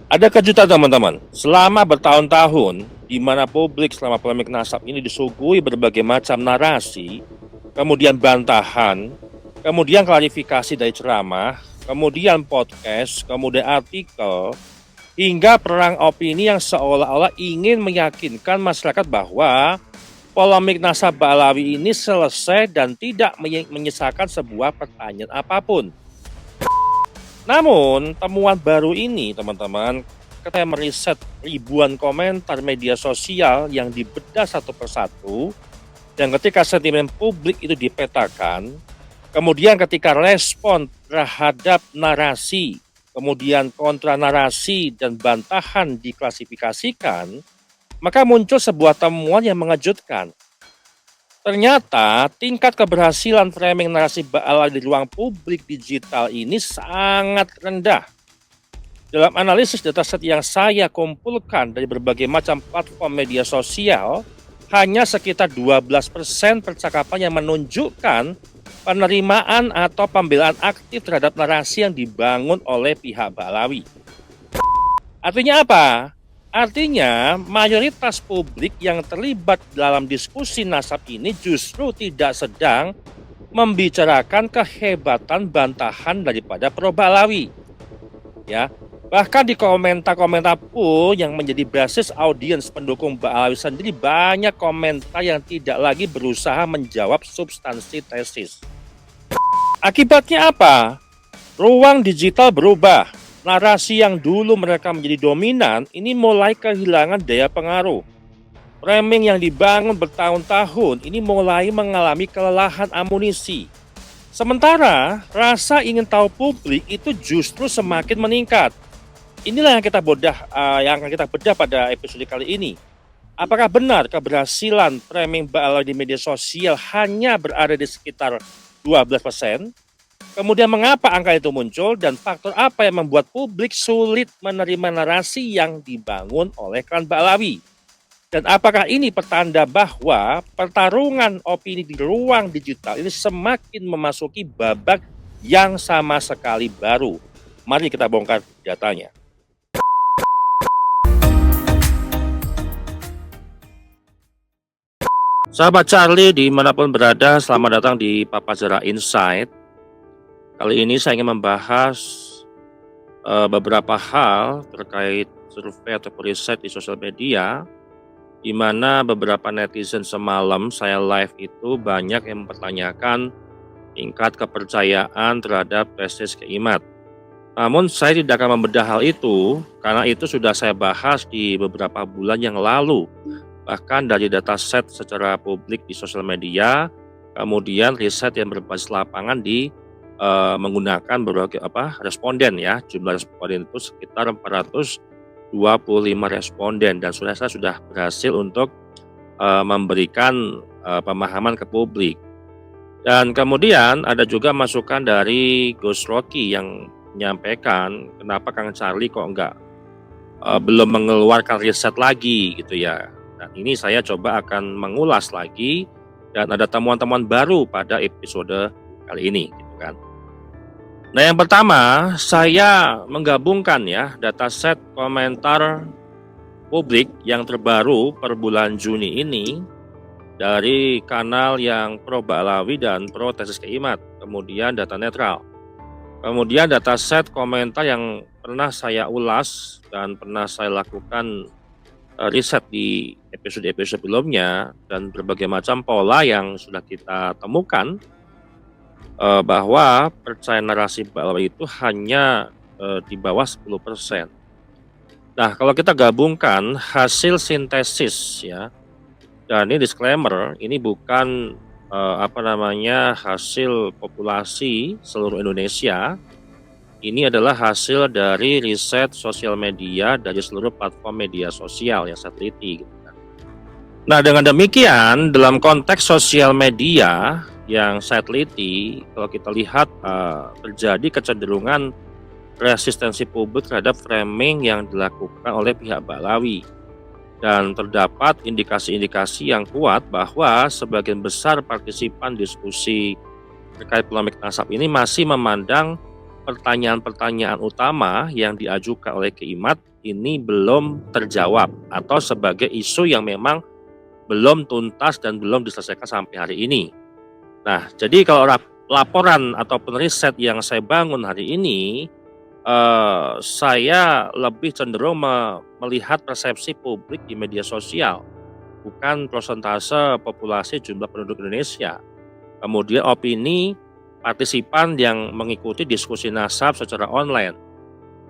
Ada kejutan teman-teman. Selama bertahun-tahun, di mana publik selama polemik nasab ini disuguhi berbagai macam narasi, kemudian bantahan, kemudian klarifikasi dari ceramah, kemudian podcast, kemudian artikel, hingga perang opini yang seolah-olah ingin meyakinkan masyarakat bahwa polemik nasab Ba'alawi ini selesai dan tidak menyisakan sebuah pertanyaan apapun. Namun, temuan baru ini, teman-teman, ketika meriset ribuan komentar media sosial yang dibedah satu persatu, dan ketika sentimen publik itu dipetakan, kemudian ketika respon terhadap narasi, kemudian kontra narasi dan bantahan diklasifikasikan, maka muncul sebuah temuan yang mengejutkan. Ternyata tingkat keberhasilan framing narasi Ba'alawi di ruang publik digital ini sangat rendah. Dalam analisis dataset yang saya kumpulkan dari berbagai macam platform media sosial, hanya sekitar 12% percakapan yang menunjukkan penerimaan atau pembelaan aktif terhadap narasi yang dibangun oleh pihak Ba'alawi. Artinya apa? Artinya, mayoritas publik yang terlibat dalam diskusi nasab ini justru tidak sedang membicarakan kehebatan bantahan daripada Pro Ba'alawi. Ya, bahkan di komentar-komentar pun yang menjadi basis audiens pendukung Ba'alawi sendiri banyak komentar yang tidak lagi berusaha menjawab substansi tesis. Akibatnya apa? Ruang digital berubah. Narasi yang dulu mereka menjadi dominan ini mulai kehilangan daya pengaruh. Framing yang dibangun bertahun-tahun ini mulai mengalami kelelahan amunisi. Sementara rasa ingin tahu publik itu justru semakin meningkat. Inilah yang akan kita bedah pada episode kali ini. Apakah benar keberhasilan framing Ba'alawi di media sosial hanya berada di sekitar 12%? Kemudian mengapa angka itu muncul dan faktor apa yang membuat publik sulit menerima narasi yang dibangun oleh klan Ba'alawi? Dan apakah ini pertanda bahwa pertarungan opini di ruang digital ini semakin memasuki babak yang sama sekali baru? Mari kita bongkar datanya. Sahabat Charlie dimanapun berada, selamat datang di Papazera Insight. Kali ini saya ingin membahas beberapa hal terkait survei atau riset di sosial media, di mana beberapa netizen semalam saya live itu banyak yang mempertanyakan tingkat kepercayaan terhadap tesis Keimat. Namun saya tidak akan membedah hal itu, karena itu sudah saya bahas di beberapa bulan yang lalu, bahkan dari dataset secara publik di sosial media, kemudian riset yang berbasis lapangan menggunakan berbagai responden ya. Jumlah responden itu sekitar 425 responden dan saya sudah berhasil untuk memberikan pemahaman ke publik. Dan kemudian ada juga masukan dari Ghost Rocky yang menyampaikan kenapa Kang Charlie kok belum mengeluarkan riset lagi gitu ya. Dan ini saya coba akan mengulas lagi dan ada temuan-temuan baru pada episode kali ini gitu kan. Nah, yang pertama saya menggabungkan ya dataset komentar publik yang terbaru per bulan Juni ini dari kanal yang pro Ba'alawi dan pro tesis Keimat, kemudian data netral. Kemudian dataset komentar yang pernah saya ulas dan pernah saya lakukan riset di episode-episode sebelumnya dan berbagai macam pola yang sudah kita temukan bahwa percaya narasi Ba'alawi itu hanya di bawah 10%. Nah, kalau kita gabungkan hasil sintesis ya, dan ini disclaimer, ini bukan hasil populasi seluruh Indonesia. Ini adalah hasil dari riset sosial media dari seluruh platform media sosial yang saya teliti. Nah, dengan demikian dalam konteks sosial media yang saya teliti, kalau kita lihat terjadi kecenderungan resistensi publik terhadap framing yang dilakukan oleh pihak Ba'alawi. Dan terdapat indikasi-indikasi yang kuat bahwa sebagian besar partisipan diskusi terkait polemik nasab ini masih memandang pertanyaan-pertanyaan utama yang diajukan oleh Keimat ini belum terjawab atau sebagai isu yang memang belum tuntas dan belum diselesaikan sampai hari ini. Nah, jadi kalau laporan ataupun riset yang saya bangun hari ini, saya lebih cenderung melihat persepsi publik di media sosial, bukan persentase populasi jumlah penduduk Indonesia. Kemudian opini partisipan yang mengikuti diskusi nasab secara online,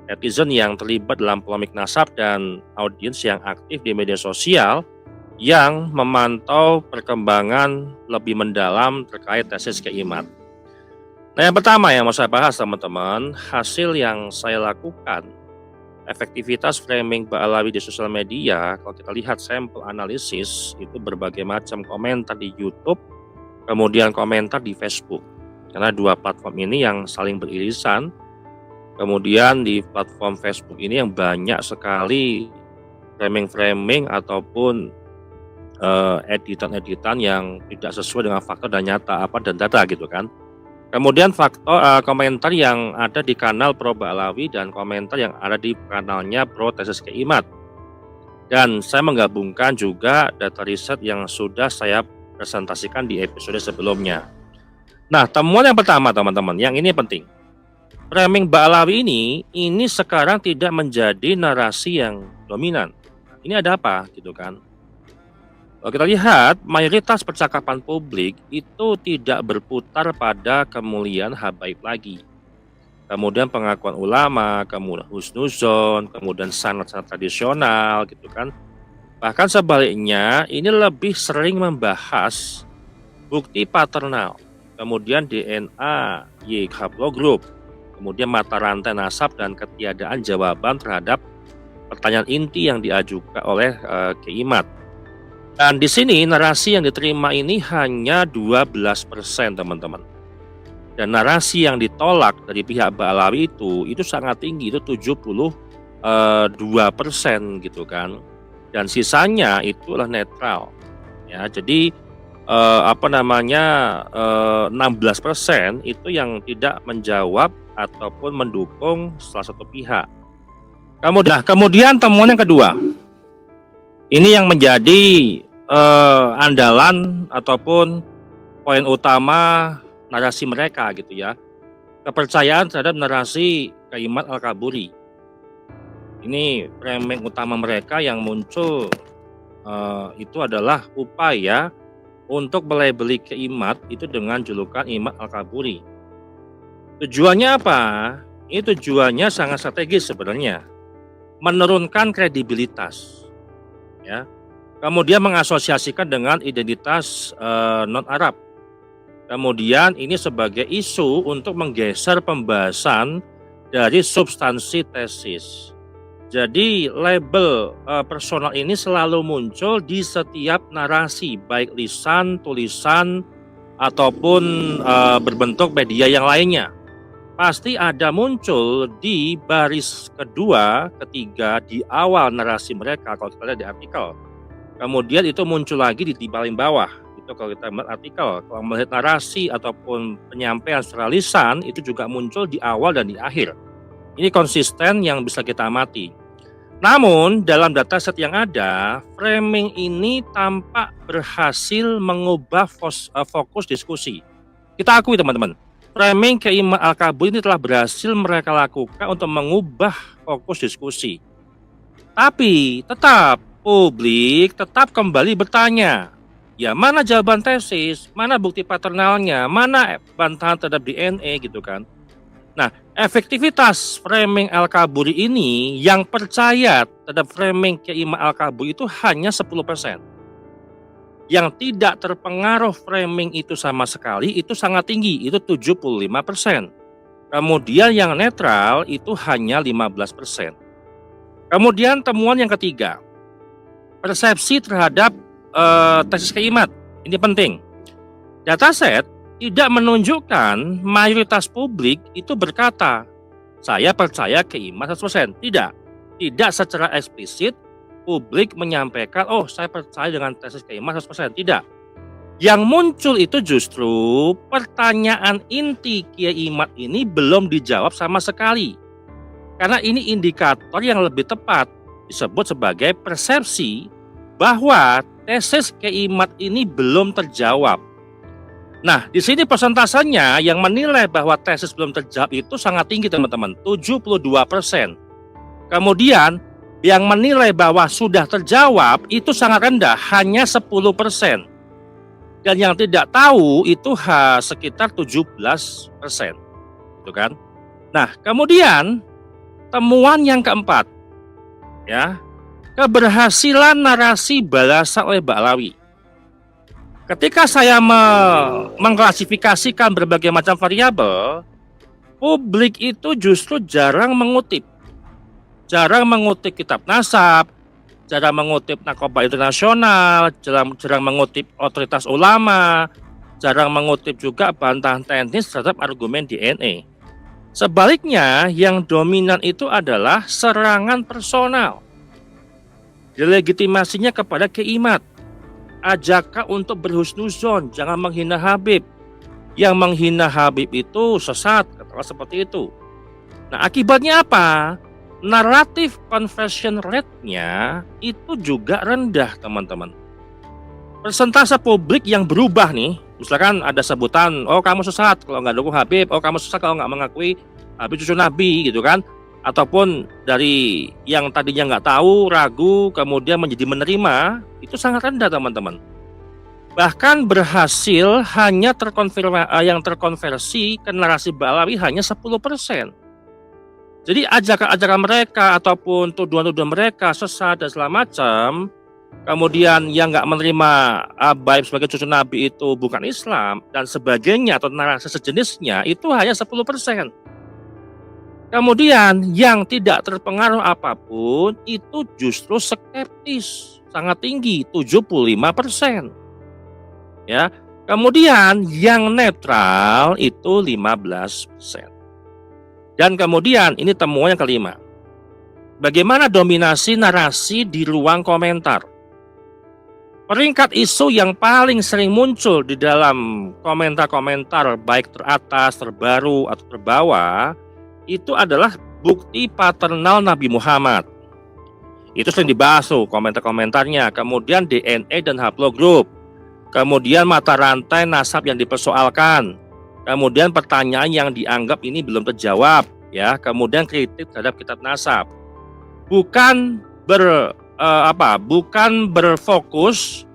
netizen yang terlibat dalam polemik nasab, dan audiens yang aktif di media sosial yang memantau perkembangan lebih mendalam terkait tesis Keimat. Nah, yang pertama yang mau saya bahas teman-teman, hasil yang saya lakukan, efektivitas framing Ba'alawi di sosial media. Kalau kita lihat sampel analisis, itu berbagai macam komentar di YouTube, kemudian komentar di Facebook. Karena dua platform ini yang saling beririsan. Kemudian di platform Facebook ini yang banyak sekali framing-framing ataupun editan-editan yang tidak sesuai dengan fakta dan nyata dan data gitu kan. Kemudian komentar yang ada di kanal Pro Ba'alawi dan komentar yang ada di kanalnya Pro Tesis Keimat. Dan saya menggabungkan juga data riset yang sudah saya presentasikan di episode sebelumnya. Nah, temuan yang pertama teman-teman, yang ini penting. Framing Ba'alawi ini sekarang tidak menjadi narasi yang dominan. Ini ada apa gitu kan? Kalau kita lihat, mayoritas percakapan publik itu tidak berputar pada kemuliaan habaib lagi. Kemudian pengakuan ulama, kemudian husnuzon, kemudian sanad-sanad tradisional gitu kan. Bahkan sebaliknya, ini lebih sering membahas bukti paternal, kemudian DNA, Y haplogroup, kemudian mata rantai nasab dan ketiadaan jawaban terhadap pertanyaan inti yang diajukan oleh Keimat. Dan di sini narasi yang diterima ini hanya 12% teman-teman. Dan narasi yang ditolak dari pihak Ba'alawi itu sangat tinggi, itu 72% gitu kan. Dan sisanya itulah netral. Ya, jadi 16% itu yang tidak menjawab ataupun mendukung salah satu pihak. Kemudian temuan yang kedua. Ini yang menjadi andalan ataupun poin utama narasi mereka gitu ya. Kepercayaan terhadap narasi Keimat Al-Kaburi. Ini framing utama mereka yang muncul itu adalah upaya untuk melabeli Keimat itu dengan julukan Imat Al-Kaburi. Tujuannya apa? Ini tujuannya sangat strategis sebenarnya. Menurunkan kredibilitas. Ya. Kemudian mengasosiasikan dengan identitas non-Arab. Kemudian ini sebagai isu untuk menggeser pembahasan dari substansi tesis. Jadi label personal ini selalu muncul di setiap narasi, baik lisan, tulisan, ataupun berbentuk media yang lainnya. Pasti ada muncul di baris kedua, ketiga, di awal narasi mereka kalau kita lihat di artikel. Kemudian itu muncul lagi di paling bawah. Itu kalau kita melihat artikel. Kalau melihat narasi ataupun penyampaian secara lisan, itu juga muncul di awal dan di akhir. Ini konsisten yang bisa kita amati. Namun dalam dataset yang ada, framing ini tampak berhasil mengubah fokus diskusi. Kita akui teman-teman, framing Keimat Al-Kaburi ini telah berhasil mereka lakukan untuk mengubah fokus diskusi. Tapi publik tetap kembali bertanya, ya mana jawaban tesis, mana bukti paternalnya, mana bantahan terhadap DNA gitu kan. Nah, efektivitas framing Al-Kaburi ini yang percaya terhadap framing Keimat Al-Kaburi itu hanya 10%. Yang tidak terpengaruh framing itu sama sekali itu sangat tinggi, itu 75%. Kemudian yang netral itu hanya 15%. Kemudian temuan yang ketiga, persepsi terhadap tesis Keimat. Ini penting. Dataset tidak menunjukkan mayoritas publik itu berkata, saya percaya Keimat 100%. Tidak secara eksplisit publik menyampaikan, oh saya percaya dengan tesis Keimat 100%. Tidak. Yang muncul itu justru pertanyaan inti Kiai Imad ini belum dijawab sama sekali. Karena ini indikator yang lebih tepat disebut sebagai persepsi bahwa tesis Kiai Imad ini belum terjawab. Nah, di sini persentasenya yang menilai bahwa tesis belum terjawab itu sangat tinggi, teman-teman, 72%. Kemudian yang menilai bahwa sudah terjawab itu sangat rendah, hanya 10%. Dan yang tidak tahu itu sekitar 17%. Gitu kan? Nah, kemudian temuan yang keempat, ya, keberhasilan narasi balasan oleh Ba'alawi. Ketika saya mengklasifikasikan berbagai macam variabel, publik itu justru jarang mengutip kitab nasab, jarang mengutip Narkoba Internasional, jarang mengutip otoritas ulama, jarang mengutip juga bantahan teknis terhadap argumen DNA. Sebaliknya, yang dominan itu adalah serangan personal, delegitimasinya kepada Kiai Imad, ajakan untuk berhusnuzon, jangan menghina Habib. Yang menghina Habib itu sesat, katakanlah seperti itu. Nah, akibatnya apa? Naratif conversion rate-nya itu juga rendah, teman-teman. Persentase publik yang berubah nih, misalkan ada sebutan, oh kamu sesat kalau nggak dukung Habib, oh kamu sesat kalau nggak mengakui Habib cucu Nabi, gitu kan. Ataupun dari yang tadinya nggak tahu, ragu, kemudian menjadi menerima, itu sangat rendah, teman-teman. Bahkan berhasil hanya yang terkonversi ke narasi Ba'alawi hanya 10%. Jadi ajakan-ajakan mereka ataupun tuduhan-tuduhan mereka sesat dan segala macam, kemudian yang nggak menerima Habib sebagai cucu Nabi itu bukan Islam dan sebagainya, atau narasi sejenisnya, itu hanya 10%. Kemudian yang tidak terpengaruh apapun itu justru skeptis, sangat tinggi, 75%. Ya. Kemudian yang netral itu 15%. Dan kemudian ini temuan yang kelima. Bagaimana dominasi narasi di ruang komentar? Peringkat isu yang paling sering muncul di dalam komentar-komentar baik teratas, terbaru, atau terbawah itu adalah bukti paternal Nabi Muhammad. Itu sering dibahas tuh komentar-komentarnya. Kemudian DNA dan haplogroup. Kemudian mata rantai nasab yang dipersoalkan. Kemudian pertanyaan yang dianggap ini belum terjawab, ya. Kemudian kritik terhadap kitab nasab. Bukan berfokus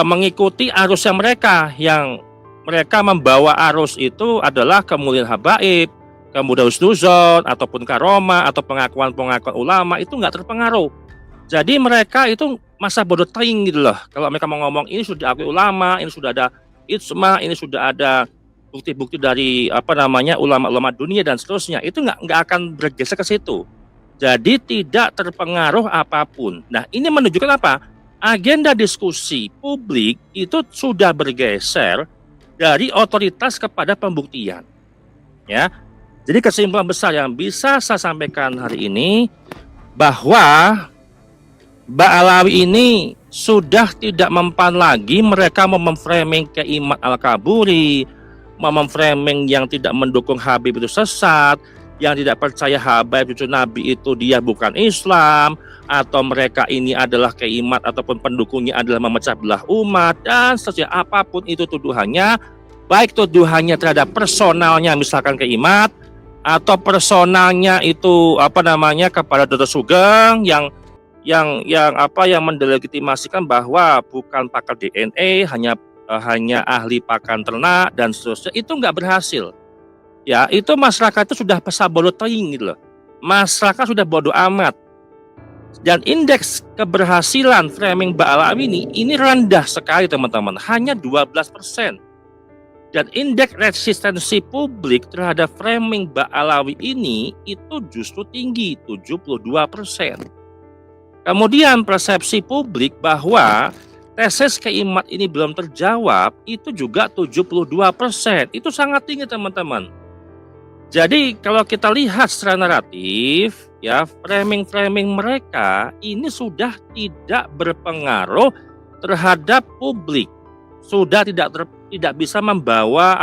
mengikuti arusnya mereka, yang mereka membawa arus itu adalah kemuliaan habaib, kemudian husnuzon, ataupun karomah, atau pengakuan-pengakuan ulama, itu nggak terpengaruh. Jadi mereka itu masa bodoh teing gitu loh. Kalau mereka mau ngomong ini sudah diakui ulama, ini sudah ada ijma, ini sudah ada bukti-bukti dari ulama-ulama dunia dan seterusnya, itu nggak akan bergeser ke situ. Jadi tidak terpengaruh apapun. Nah, ini menunjukkan apa? Agenda diskusi publik itu sudah bergeser dari otoritas kepada pembuktian. Ya. Jadi kesimpulan besar yang bisa saya sampaikan hari ini, bahwa Ba'alawi ini sudah tidak mempan lagi mereka memframing Kiai Imad Al-Kaburi, memframing yang tidak mendukung Habib itu sesat, yang tidak percaya Habib cucu Nabi itu dia bukan Islam, atau mereka ini adalah Kiai Imad ataupun pendukungnya adalah memecah belah umat, dan seterusnya. Apapun itu tuduhannya, baik tuduhannya terhadap personalnya misalkan Kiai Imad, atau personalnya itu kepada Dr. Sugeng yang mendelegitimasikan bahwa bukan pakar DNA, hanya ahli pakan ternak dan seterusnya, itu nggak berhasil. Ya, itu masyarakat itu sudah pesah bodoh teing gitu loh. Masyarakat sudah bodoh amat. Dan indeks keberhasilan framing Ba'alawi ini rendah sekali, teman-teman, hanya 12%. Dan indeks resistensi publik terhadap framing Ba'alawi ini itu justru tinggi, 72%. Kemudian persepsi publik bahwa tesis Kiai Imad ini belum terjawab itu juga 72%. Itu sangat tinggi, teman-teman. Jadi kalau kita lihat secara naratif, ya, framing mereka ini sudah tidak berpengaruh terhadap publik. sudah tidak bisa membawa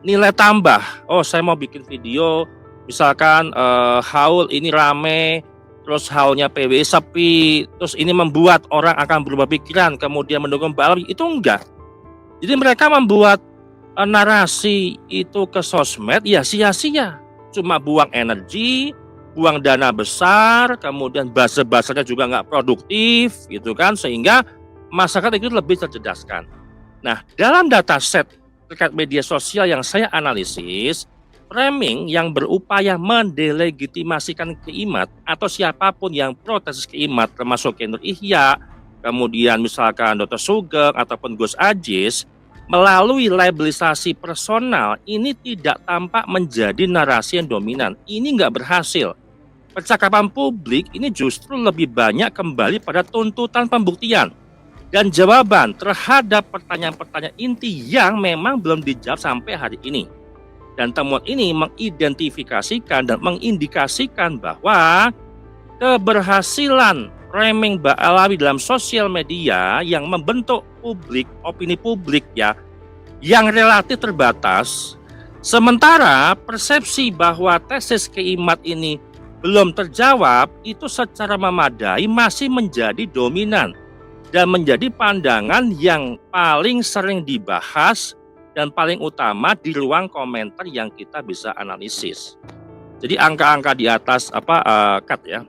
nilai tambah. Oh, saya mau bikin video misalkan haul ini rame, terus haulnya PBI sepi, terus ini membuat orang akan berubah pikiran kemudian mendukung balap, itu enggak. Jadi mereka membuat narasi itu ke sosmed ya sia-sia, cuma buang energi, buang dana besar, kemudian buzzer-buzzernya juga nggak produktif gitu kan, sehingga masyarakat itu lebih tercerdaskan. Nah, dalam dataset terkait media sosial yang saya analisis, framing yang berupaya mendelegitimasikan Kiimat atau siapapun yang protes Kiimat, termasuk Nur Ihya, kemudian misalkan Dr. Sugeng ataupun Gus Ajis, melalui labelisasi personal ini tidak tampak menjadi narasi yang dominan. Ini nggak berhasil. Percakapan publik ini justru lebih banyak kembali pada tuntutan pembuktian dan jawaban terhadap pertanyaan-pertanyaan inti yang memang belum dijawab sampai hari ini. Dan temuan ini mengidentifikasikan dan mengindikasikan bahwa keberhasilan framing Mbak Alawi dalam sosial media yang membentuk publik, opini publik ya, yang relatif terbatas, sementara persepsi bahwa tesis Kiimat ini belum terjawab itu secara memadai masih menjadi dominan dan menjadi pandangan yang paling sering dibahas dan paling utama di ruang komentar yang kita bisa analisis. Jadi angka-angka di atas cut ya.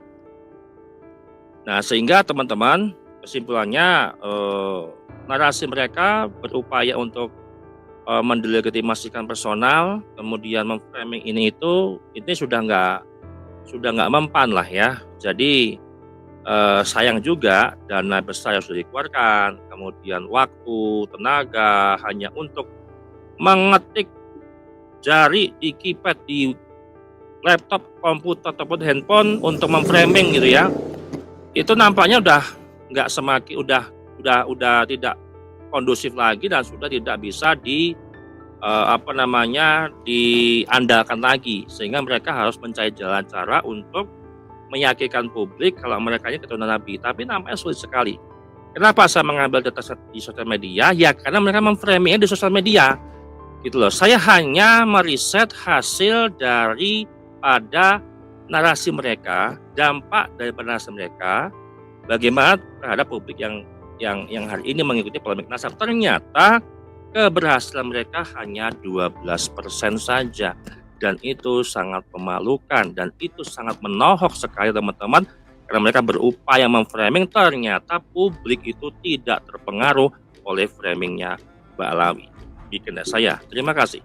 Nah, sehingga teman-teman kesimpulannya narasi mereka berupaya untuk mendelegitimasikan personal, kemudian memframing ini sudah nggak mempan lah ya. Jadi sayang juga dana besar yang sudah dikeluarkan, kemudian waktu, tenaga hanya untuk mengetik jari di keypad di laptop, komputer ataupun handphone untuk memframing gitu ya. Itu nampaknya udah nggak semakin udah tidak kondusif lagi dan sudah tidak bisa diandalkan lagi, sehingga mereka harus mencari jalan cara untuk meyakinkan publik kalau mereka ini keturunan Nabi, tapi nampaknya sulit sekali. Kenapa saya mengambil data di sosial media? Ya karena mereka memframingnya di sosial media, gitu loh. Saya hanya meriset hasil daripada narasi mereka, dampak dari narasi mereka, bagaimana terhadap publik yang hari ini mengikuti polemik nasab. Ternyata keberhasilan mereka hanya 12% saja. Dan itu sangat memalukan dan itu sangat menohok sekali teman-teman, karena mereka berupaya memframing, ternyata publik itu tidak terpengaruh oleh framingnya Mbak Alawi. Bikin saya. Terima kasih.